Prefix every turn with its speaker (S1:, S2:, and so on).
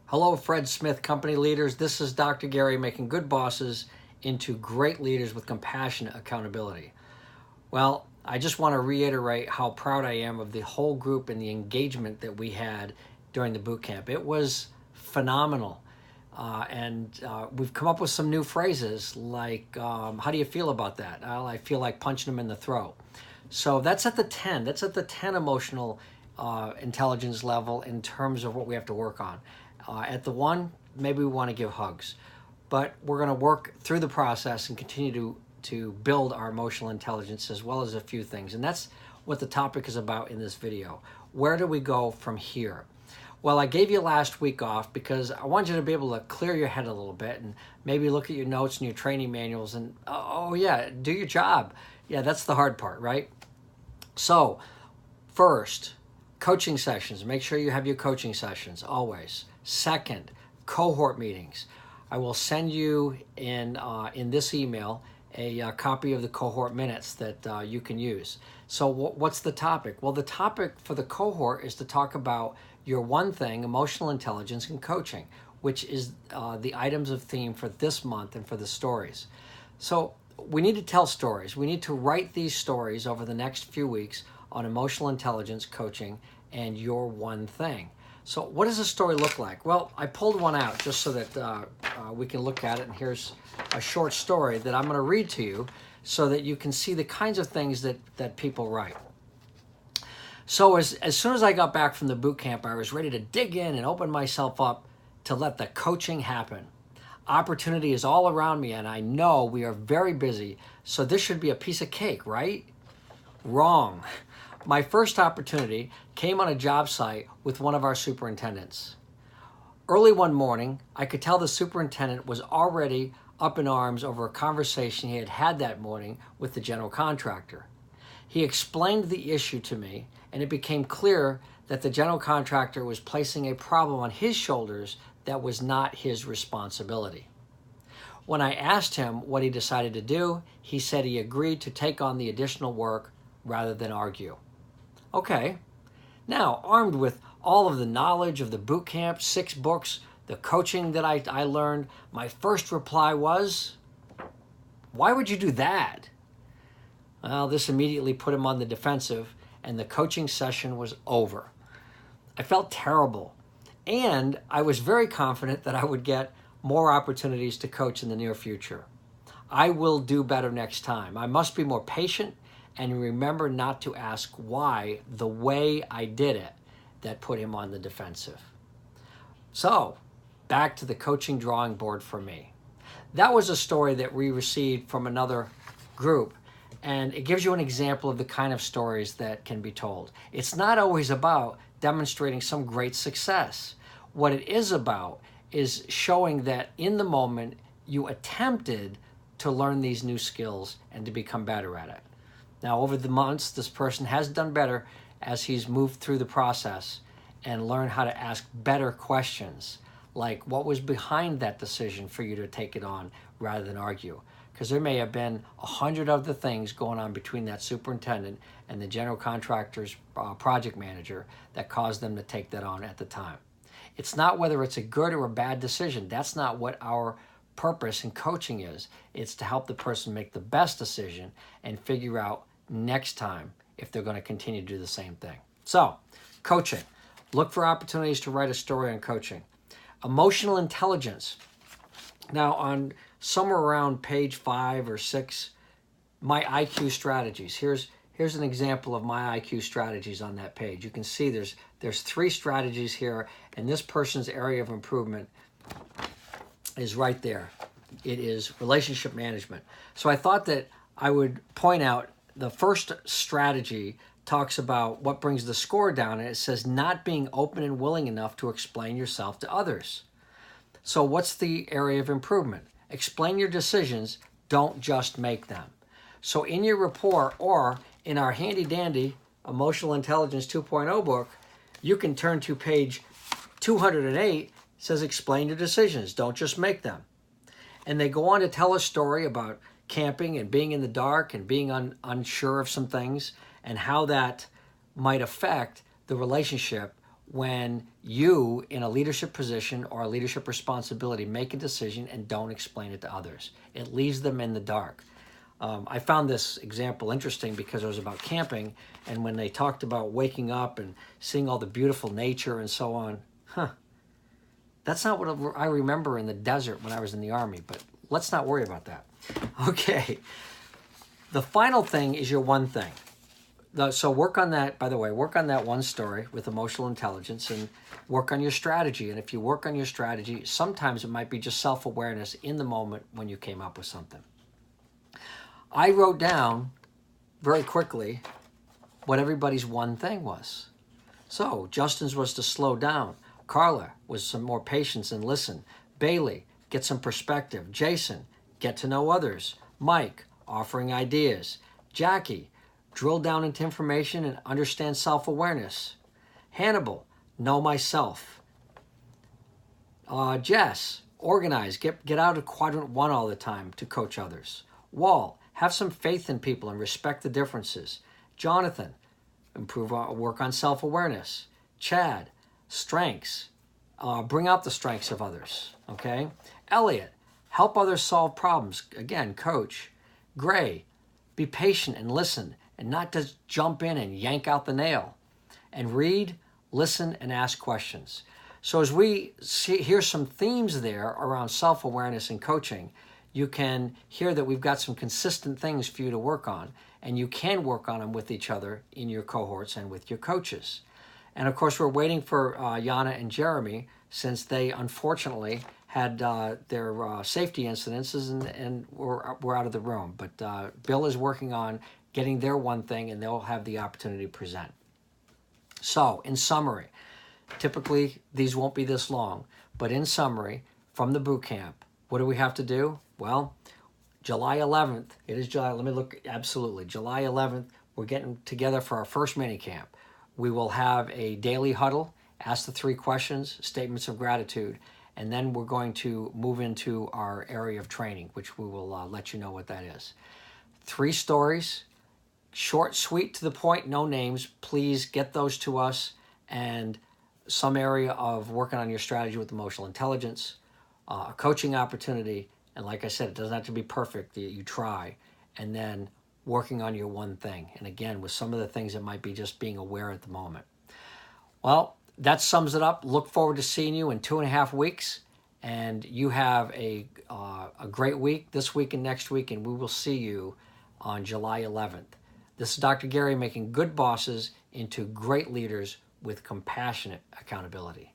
S1: Hello, Fred Smith Company leaders. This is Dr. Gary making good bosses into great leaders with compassionate accountability. Well, I just want to reiterate how proud I am of the whole group and the engagement that we had during the boot camp. It was phenomenal. We've come up with some new phrases like, how do you feel about that? Well, I feel like punching them in the throat. So that's at the 10. That's at the 10 emotional intelligence level in terms of what we have to work on. At the 1, maybe we want to give hugs. But we're going to work through the process and continue to build our emotional intelligence as well as a few things. And that's what the topic is about in this video. Where do we go from here? Well, I gave you last week off because I want you to be able to clear your head a little bit and maybe look at your notes and your training manuals and, oh yeah, do your job. Yeah, that's the hard part, right? So, first, coaching sessions. Make sure you have your coaching sessions always. Second, cohort meetings. I will send you in this email a copy of the cohort minutes that you can use. So what's the topic? Well, the topic for the cohort is to talk about your one thing, emotional intelligence and coaching, which is the items of theme for this month and for the stories. So we need to tell stories. We need to write these stories over the next few weeks on emotional intelligence, coaching, and your one thing. So what does a story look like? Well, I pulled one out just so that we can look at it, and here's a short story that I'm going to read to you so that you can see the kinds of things that people write. So as soon as I got back from the boot camp, I was ready to dig in and open myself up to let the coaching happen. Opportunity is all around me, and I know we are very busy, so this should be a piece of cake, right? Wrong. My first opportunity came on a job site with one of our superintendents. Early one morning, I could tell the superintendent was already up in arms over a conversation he had had that morning with the general contractor. He explained the issue to me, and it became clear that the general contractor was placing a problem on his shoulders that was not his responsibility. When I asked him what he decided to do, he said he agreed to take on the additional work rather than argue. Okay. Now, armed with all of the knowledge of the boot camp, 6 books, the coaching that I learned, my first reply was, why would you do that? Well, this immediately put him on the defensive, and the coaching session was over. I felt terrible, and I was very confident that I would get more opportunities to coach in the near future. I will do better next time. I must be more patient and remember not to ask why the way I did it that put him on the defensive. So, back to the coaching drawing board for me. That was a story that we received from another group, and it gives you an example of the kind of stories that can be told. It's not always about demonstrating some great success. What it is about is showing that in the moment you attempted to learn these new skills and to become better at it. Now, over the months, this person has done better as he's moved through the process and learned how to ask better questions, like what was behind that decision for you to take it on rather than argue. Because there may have been 100 other things going on between that superintendent and the general contractor's project manager that caused them to take that on at the time. It's not whether it's a good or a bad decision. That's not what our purpose in coaching is. It's to help the person make the best decision and figure out next time if they're going to continue to do the same thing. So, coaching. Look for opportunities to write a story on coaching. Emotional intelligence. Now, on somewhere around page 5 or 6, my IQ strategies. Here's an example of my IQ strategies on that page. You can see there's 3 strategies here, and this person's area of improvement is right there. It is relationship management. So I thought that I would point out the first strategy talks about what brings the score down, and it says not being open and willing enough to explain yourself to others. So what's the area of improvement? Explain your decisions, don't just make them. So in your report or in our handy dandy Emotional Intelligence 2.0 book, you can turn to page 208. It says explain your decisions, don't just make them. And they go on to tell a story about camping and being in the dark and being unsure of some things and how that might affect the relationship when you, in a leadership position or a leadership responsibility, make a decision and don't explain it to others. It leaves them in the dark. I found this example interesting because it was about camping, and when they talked about waking up and seeing all the beautiful nature and so on, that's not what I remember in the desert when I was in the Army, but let's not worry about that. Okay, the final thing is your one thing. So work on that, by the way, work on that one story with emotional intelligence and work on your strategy. And if you work on your strategy, sometimes it might be just self-awareness in the moment when you came up with something. I wrote down very quickly what everybody's one thing was. So Justin's was to slow down. Carla was some more patience and listen. Bailey, get some perspective. Jason, get to know others. Mike, offering ideas. Jackie, drill down into information and understand self-awareness. Hannibal, know myself. Jess, organize. Get out of quadrant 1 all the time to coach others. Wall, have some faith in people and respect the differences. Jonathan, work on self-awareness. Chad, strengths. Bring out the strengths of others. Okay. Elliot, help others solve problems. Again, coach. Gray, be patient and listen and not just jump in and yank out the nail. And read, listen, and ask questions. So as we hear some themes there around self-awareness and coaching, you can hear that we've got some consistent things for you to work on, and you can work on them with each other in your cohorts and with your coaches. And of course, we're waiting for Yana and Jeremy, since they unfortunately had their safety incidences and were out of the room. But Bill is working on getting their one thing, and they'll have the opportunity to present. So, in summary, typically these won't be this long, but in summary, from the boot camp, what do we have to do? Well, July 11th, it is July, let me look, absolutely, July 11th, we're getting together for our first mini camp. We will have a daily huddle, ask the 3 questions, statements of gratitude, and then we're going to move into our area of training, which we will let you know what that is. 3 stories, short, sweet, to the point, no names. Please get those to us, and some area of working on your strategy with emotional intelligence, a coaching opportunity, and like I said, it doesn't have to be perfect. You try, and then working on your one thing. And again, with some of the things that might be just being aware at the moment. Well, that sums it up. Look forward to seeing you in 2.5 weeks, and you have a great week this week and next week, and we will see you on July 11th. This is Dr. Gary, making good bosses into great leaders with compassionate accountability.